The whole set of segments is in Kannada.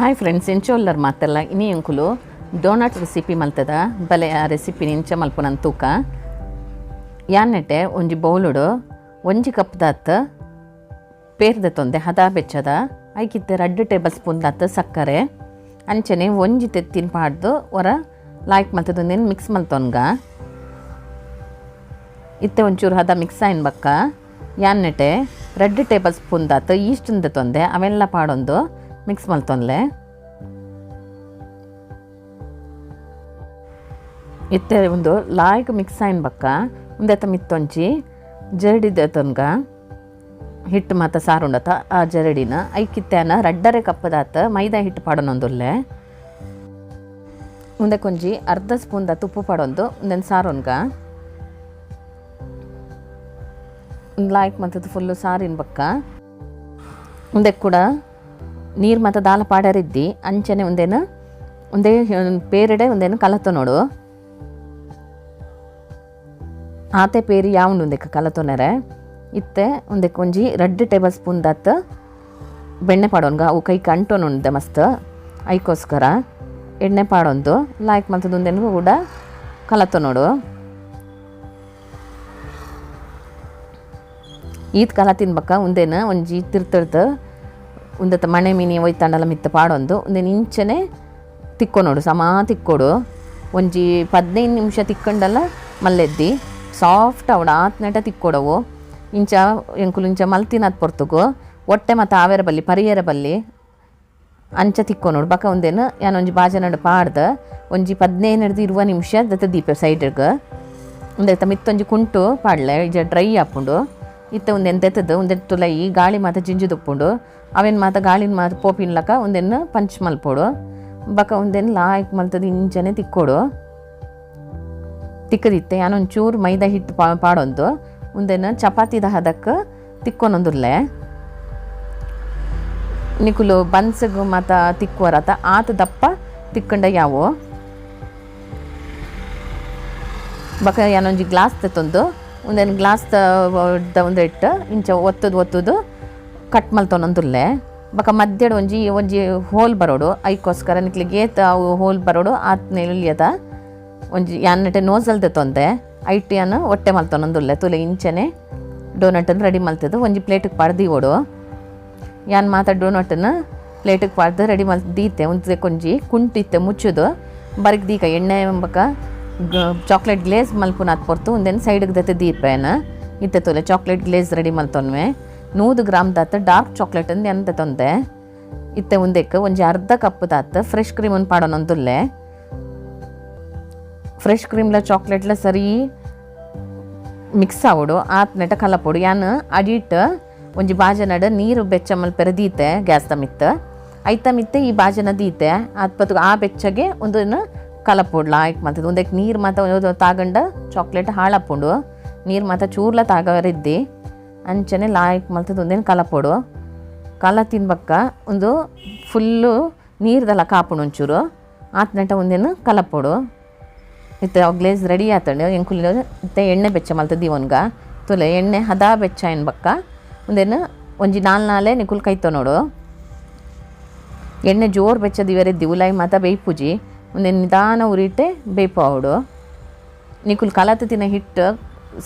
ಹಾಯ್ ಫ್ರೆಂಡ್ಸ್, ಇಂಚೋಲ್ಲರ್ ಮಾತಲ್ಲ ಇನಿ ಅಂಕುಲು ಡೋನಟ್ ರೆಸಿಪಿ ಮಲ್ತದ ಬಲೆ ಆ ರೆಸಿಪಿ ಇಂಚ ಮಲ್ಪುನನ್ ತೂಕ ಯಾನ್ನೆಟೆ ಒಂಜಿ ಬೌಲುಡು ಒಂಜಿ ಕಪ್ ದಾತ್ ಪೇರ್ದೆ ತೊಂದೆ ಹದ ಬೆಚ್ಚದ ಐಕಿತ್ತೆ 2 ಟೇಬಲ್ ಸ್ಪೂನ್ ದಾತ್ ಸಕ್ಕರೆ ಅಂಚನೆ ಒಂಜಿ ತೆತ್ತಿನ ಪಾಡ್ದು ಹೊರ ಲಾಯ್ಕ್ ಮಲ್ತದೊಂದೇನು ಮಿಕ್ಸ್ ಮಲ್ತೊನ್ಗ ಇತ್ತೆ ಒಂಚೂರು ಹದ ಮಿಕ್ಸ್ ಆಯ್ನ ಬಕ್ಕ ಯಾನ್ನೆಟೆ 2 ಟೇಬಲ್ ಸ್ಪೂನ್ ದಾತ್ ಈಸ್ಟಿಂದ ತೊಂದೆ ಅವೆಲ್ಲ ಪಾಡೊಂದು ಮಿಕ್ಸ್ ಮಲ್ತೊನ್ಲೆ ಇತ್ತೆ ಒಂದು ಲಾಯ್ಕ್ ಮಿಕ್ಸ್ ಆಯ್ನ ಬಕ್ಕ ಉಂದೆತ ಮಿತ್ತೊಂಚಿ ಜರಡಿದ ತೊನ್ಗ ಹಿಟ್ಟು ಮಾತ ಸಾರುಂಡತ ಆ ಜರಡಿನ ಐಕಿತ್ತೇನ 2 ಕಪ್ಪದಾತ ಮೈದಾ ಹಿಟ್ಟು ಪಾಡೊಂದುಲ್ಲೆ ಮುಂದೆ ಕೊಂಜಿ ಅರ್ಧ ಸ್ಪೂನ್ ದಾತ ಉಪ್ಪು ಪಾಡೊಂದು ಒಂದೆನ್ ಸಾರೋನ್ಗ ಲಾಯ್ಕ್ ಮತ್ತದು ಫುಲ್ಲು ಸಾರಿನ ಬಕ್ಕ ಮುಂದೆ ಕೂಡ ನೀರು ಮತ್ತು ದಾಲ ಪಾಡರಿದ್ದಿ ಅಂಚನೆ ಒಂದೇ ಪೇರೆಡೆ ಒಂದೇನು ಕಲತ ನೋಡು ಆತೆ ಪೇರಿ ಯಾವುದು ಒಂದಕ್ಕೆ ಕಲತೊನರೆ ಇತ್ತೆ ಒಂದಕ್ಕೆ ಒಂಜಿ 2 ಟೇಬಲ್ ಸ್ಪೂನ್ ದಾತ್ ಬೆಣ್ಣೆ ಪಾಡೋನ್ಗ ಅವು ಕೈ ಕಂಟೋನುಂಡೆ ಮಸ್ತ್ ಐಕೋಸ್ಕರ ಎಣ್ಣೆ ಪಾಡೊಂದು ಲಾಯ್ಕ್ ಮತ್ತದು ಒಂದೇನು ಕೂಡ ಕಲತ ನೋಡು ಈದ್ ಕಲ ತಿನ್ಬಕ್ಕ ಒಂದೇನು ಒಂಜಿ ತಿರ್ತಡ್ದು ಉಂದತ್ತ ಮಣೆ ಮೀನಿ ಒಯ್ತಾಂಡಲ್ಲ ಮಿತ್ತ ಪಾಡೊಂದು ಒಂದೇನು ಇಂಚನೆ ತಿಕ್ಕೋ ನೋಡು ಸಮ ತಿಕ್ಕೋಡು ಒಂಜಿ 15 ನಿಮಿಷ ತಿಕ್ಕೊಂಡಲ್ಲ ಮಲ್ಲೆದ್ದಿ ಸಾಫ್ಟ್ ಅವಡ ಆತ್ನೆಟ ತಿಕ್ಕೊಡವು ಇಂಚ ಎಂಕುಲು ಇಂಚ ಮಲ್ತಿನದ್ ಪೊರ್ತುಗು ಹೊಟ್ಟೆ ಮತ್ತು ಆವೇರ ಬಲ್ಲಿ ಪರಿಯರ ಬಲ್ಲಿ ಅಂಚ ತಿಕ್ಕೋ ನೋಡು ಬಕ್ಕ ಒಂದೇನು ಯಾನೊಂಜಿ ಬಾಜನಡು ಪಾಡ್ದು ಒಂಜಿ 15-20 ನಿಮಿಷ ದತ್ತ ದೀಪ ಸೈಡ್ಗೆ ಒಂದೆತ್ತ ಮಿತ್ತೊಂಜಿ ಕುಂಟು ಪಾಡ್ಲೆ ಇಜ ಡ್ರೈ ಹಾಪುಂಡು ಇತ್ತೆ ಒಂದೆನ್ ತೆತ್ತದು ಒಂದೆನ್ ತುಲೈ ಗಾಳಿ ಮಾತ ಜಿಂಜಿದುಪ್ಪುಂಡು ಅವೇನು ಮಾತ ಗಾಳಿನ ಮಾತ ಪೋಪಿನ್ಲಕ ಒಂದೆನ್ನು ಪಂಚ್ ಮಲ್ಪೋಡು ಬಕ ಒಂದೇನು ಲಾಯ್ಕ್ ಮಲ್ತದ ಇಂಚನೆ ತಿಕ್ಕೋಡು ತಿಕ್ಕದಿತ್ತೆ ಯಾನೊಂಚೂರು ಮೈದಾ ಹಿಟ್ಟು ಪಾಡೊಂದು ಒಂದೇನು ಚಪಾತಿದ ಹದಕ್ಕೆ ತಿಕ್ಕೊನೊಂದುಲ್ಲೆ ನಿಕುಲು ಬನ್ಸಗು ಮಾತ ತಿಕ್ಕುವರತ ಆತ ದಪ್ಪ ತಿಕ್ಕಂಡ ಯಾವು ಬಕ ಯಾನೊಂಜಿ ಗ್ಲಾಸ್ ತೆತ್ತೊಂದು ಒಂದೇನು ಗ್ಲಾಸ್ ಒಂದು ಇಟ್ಟು ಇಂಚ ಒತ್ತುದು ಕಟ್ ಮಲ್ತೊನೊಂದುಲ್ಲೆ ಬಕ ಮಧ್ಯಡ್ ಒಂಜಿ ಹೋಲ್ ಬರೋಡು ಐಕೋಸ್ಕರ ನಿಕ್ಲಿಗೆ ಅವು ಹೋಲ್ ಬರೋಡು ಆತ್ನೆ ಇಳಿಯದ ಒಂಜಿ ಯಾನ್ನೆಟೆ ನೋಸಲ್ದೆ ತೊಂದೆ ಐಟು ಯಾನು ಹೊಟ್ಟೆ ಮಲ್ತೊನೊಂದುಲ್ಲೆ ತುಲೆ ಇಂಚನೆ ಡೋನಟನ್ನು ರೆಡಿ ಮಲ್ತದು ಒಂಜಿ ಪ್ಲೇಟಿಗೆ ಪಾಡ್ದು ಓಡು ಯಾನ್ ಮಾತ ಡೋನಟನ್ನು ಪ್ಲೇಟಿಗೆ ಪಾಡ್ದು ರೆಡಿ ದೀತೆ ಒಂದೇ ಕೊಂಜಿ ಕುಂಟಿತ್ತೆ ಮುಚ್ಚುದು ಬರೀಕ್ ದೀಕ ಎಣ್ಣೆ ಎಂಬಕ ಚಾಕ್ಲೇಟ್ ಗ್ಲೇಸ್ ಮಲ್ಪುನ ಅದು ಪೊರ್ತು ಒಂದೇನು ಸೈಡ್ಗೆ ದತ್ತೆ ದೀಪೇನ ಇತ್ತೆ ತೊಲೆ ಚಾಕ್ಲೇಟ್ ಗ್ಲೇಸ್ ರೆಡಿ ಮಲ್ತೊನ್ವೆ 100 ಗ್ರಾಮ್ ದಾತ ಡಾರ್ಕ್ ಚಾಕ್ಲೇಟ್ ಅಂದು ಎಂತ ತೊಂದೆ ಇತ್ತೆ ಒಂದಕ್ಕೆ ಒಂಜಿ ಅರ್ಧ ಕಪ್ ದಾತ ಫ್ರೆಶ್ ಕ್ರೀಮನ್ನು ಪಾಡೊನೊಂದುಲ್ಲೆ ಫ್ರೆಶ್ ಕ್ರೀಮ್ಲ ಚಾಕ್ಲೇಟ್ಲ ಸರಿ ಮಿಕ್ಸ್ ಆವೋಡು ಆತ್ನೆಟ ಕಲಪೋಡು ಯಾನು ಅಡಿಟ್ ಒಂಜಿ ಬಾಜನಡ ನೀರು ಬೆಚ್ಚ ಮಲ್ಪೆರ ದೀತೆ ಗ್ಯಾಸ್ದ ಮಿತ್ತ ಐತ ಮಿತ್ತೆ ಈ ಬಾಜನ ದೀತೆ ಆತ್ಪತ್ತು ಆ ಬೆಚ್ಚಗೆ ಒಂದನ್ನು ಕಲಪೋಡ್ಲ ಆಯ್ಕೆ ಮಾಡ್ತದೆ ಒಂದಕ್ಕೆ ನೀರು ಮಾತ ತಾಗಂಡ ಚಾಕ್ಲೇಟ್ ಹಾಳಪ್ಪುಂಡು ನೀರು ಮಾತ ಚೂರ್ಲ ತಾಗರಿದ್ದಿ ಅಂಚನೆ ಲಾಯ್ಕ್ ಮಲ್ತದ ಒಂದೇನು ಕಲಪೋಡು ಕಲ ತಿನ್ಬಕ್ಕ ಒಂದು ಫುಲ್ಲು ನೀರ್ದಲ್ಲ ಕಾಪುಂಡು ಒಂಚೂರು ಆತ್ನೆಟ ಒಂದೇನು ಕಲಪೋಡು ಇತ್ತೆ ಗ್ಲೇಸ್ ರೆಡಿ ಆತಂಡು ಎಂಕುಲಿ ಇತ್ತೆ ಎಣ್ಣೆ ಬೆಚ್ಚ ಮಲ್ತದಿ ಒನ್ಗ ತುಲೆ ಎಣ್ಣೆ ಹದ ಬೆಚ್ಚ ಬಕ್ಕ ಒಂದೇನು ಒಂಜಿ 4 ನಿಕುಲ್ ಕೈತೋ ನೋಡು ಎಣ್ಣೆ ಜೋರು ಬೆಚ್ಚದ ಇವರೆದ್ದಿ ಉಲಾಯಿ ಮಾತ ಬೇಯ್ಪುಜಿ ಒಂದೇನು ನಿಧಾನ ಉರಿಟೆ ಬೇಯ್ಪು ಅವಡು ನಿಕುಲ್ ಕಲತ ತಿನ್ನ ಹಿಟ್ಟು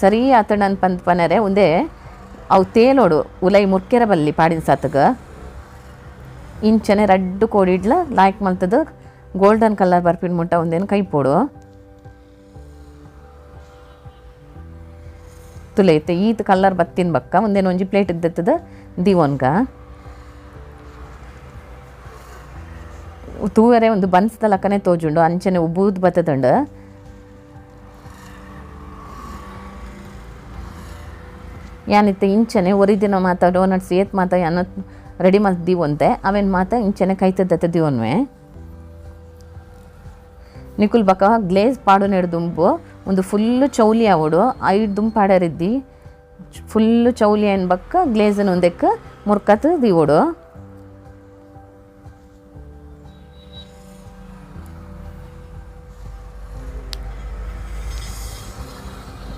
ಸರಿ ಆತಂಡ ಪನರೆ ಒಂದೇ ಅವು ತೇಲೋಡು ಉಲೈ ಮುರ್ಕೆರ ಬಲ್ಲಿ ಪಾಡಿನ ಸತ್ಗ ಇಂಚನೆ 2 ಕೋಡಿಡ್ಲ ಲಾಯ್ಕ್ ಮಲ್ತದ ಗೋಲ್ಡನ್ ಕಲರ್ ಬರ್ಪಿನ ಮುಟ್ಟ ಒಂದೇನು ಕೈಪೋಡು ತುಲೆ ಐತೆ ಈತ ಕಲರ್ ಬತ್ತಿನ ಬಕ್ಕ ಒಂದೇನು ಒಂಜಿ ಪ್ಲೇಟ್ ಇದ್ದತ್ತದ ದಿವೊನ್ಗ ತೂವರೆ ಒಂದು ಬನ್ಸ್ದ ಲಕ್ಕನೆ ತೋಜುಂಡು ಅಂಚನೆ ಉಬ್ಬೂದ್ ಬತ್ತದಂಡು ಯಾನಿತ್ತೆ ಇಂಚನೆ ಒರಿದಿನ ಮಾತ ಡೋನಟ್ಸ್ ಏತ್ ಮಾತ ಯಾನ ರೆಡಿ ಮಲ್ದಿವಂತೆ ಅವೇನು ಮಾತ ಇಂಚನೆ ಕೈತದ್ದತ್ತ ದಿವನ್ವೆ ನಿಕುಲ್ ಬಕ ಗ್ಲೇಸ್ ಪಾಡು ನೆಡ್ದುಂಬು ಒಂದು ಫುಲ್ಲು ಚೌಲಿ ಆವಡು 5 ದುಂಪು ಪಾಡರಿದ್ದಿ ಫುಲ್ಲು ಚೌಲಿ ಏನು ಬಕ್ಕ ಗ್ಲೇಸನ್ನು ಒಂದಕ್ಕೆ ಮುರ್ಕತ್ ದಿವೋಡು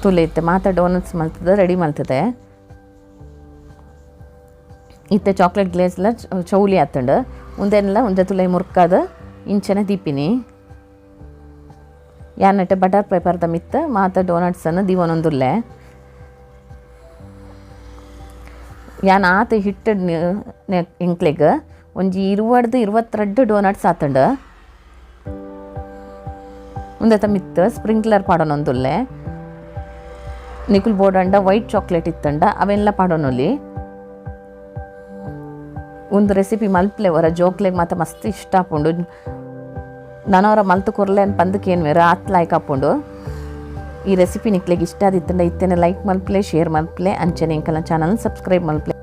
ತುಲೆ ಇತ್ತೆ ಮಾತ ಡೋನಟ್ಸ್ ಮಲ್ತದೆ ರೆಡಿ ಮಲ್ತದೆ ಇತ್ತೆ ಚಾಕ್ಲೇಟ್ ಗ್ಲೇಸ್ಲ ಚೌಲಿ ಆತಂಡು ಉಂದೆಲ್ಲ ಉಂದೆ ತುಲೆ ಮುರ್ಕಾದ ಇಂಚನೆ ದೀಪಿನಿ ಯಾನಟ್ಟೆ ಬಟರ್ ಪೇಪರ್ದ ಮಿತ್ತ ಮಾತ ಡೋನಟ್ಸನ್ನು ದಿವನೊಂದುಲ್ಲೆ ಯಾನ್ ಆತ ಹಿಟ್ಟು ಎಂಕ್ಲೆಗ್ ಒಂಜಿ 22 ಡೋನಟ್ಸ್ ಆತಂಡು ಉಂದೆತ ಮಿತ್ತ ಸ್ಪ್ರಿಂಕ್ಲರ್ ಪಾಡೋನೊಂದುಲ್ಲೆ ನಿಕುಲ್ ಬೋಡಂಡ ವೈಟ್ ಚಾಕ್ಲೇಟ್ ಇತ್ತಂಡ ಅವೆಲ್ಲ ಪಾಡೋನೊಲಿ ಒಂದು ರೆಸಿಪಿ ಮಲ್ಪ್ಲೆ ವರ ಜೋಕ್ಲೆಗ್ ಮಾತ ಮಸ್ತ್ ಇಷ್ಟ ಆಪುಂಡು ನನವರ ಮಲ್ತು ಕೊರ್ಲೆ ಅನ್ ಪಂದಕ್ಕೇನು ಬೇರೆ ಆತ್ಲಾಯ್ಕ ಆಪುಂಡು ಈ ರೆಸಿಪಿ ನಿಕ್ಲೆಗ್ ಇಷ್ಟ ಆದಿತ್ತಂಡ ಇತ್ತೇನೆ ಲೈಕ್ ಮಲ್ಪ್ಲೆ ಶೇರ್ ಮಲ್ಪ್ಲೆ ಅಂಚನೆ ಇಂಕಲ್ನ ಚಾನಲ್ ಸಬ್ಸ್ಕ್ರೈಬ್ ಮಲ್ಪ್ಲೆ.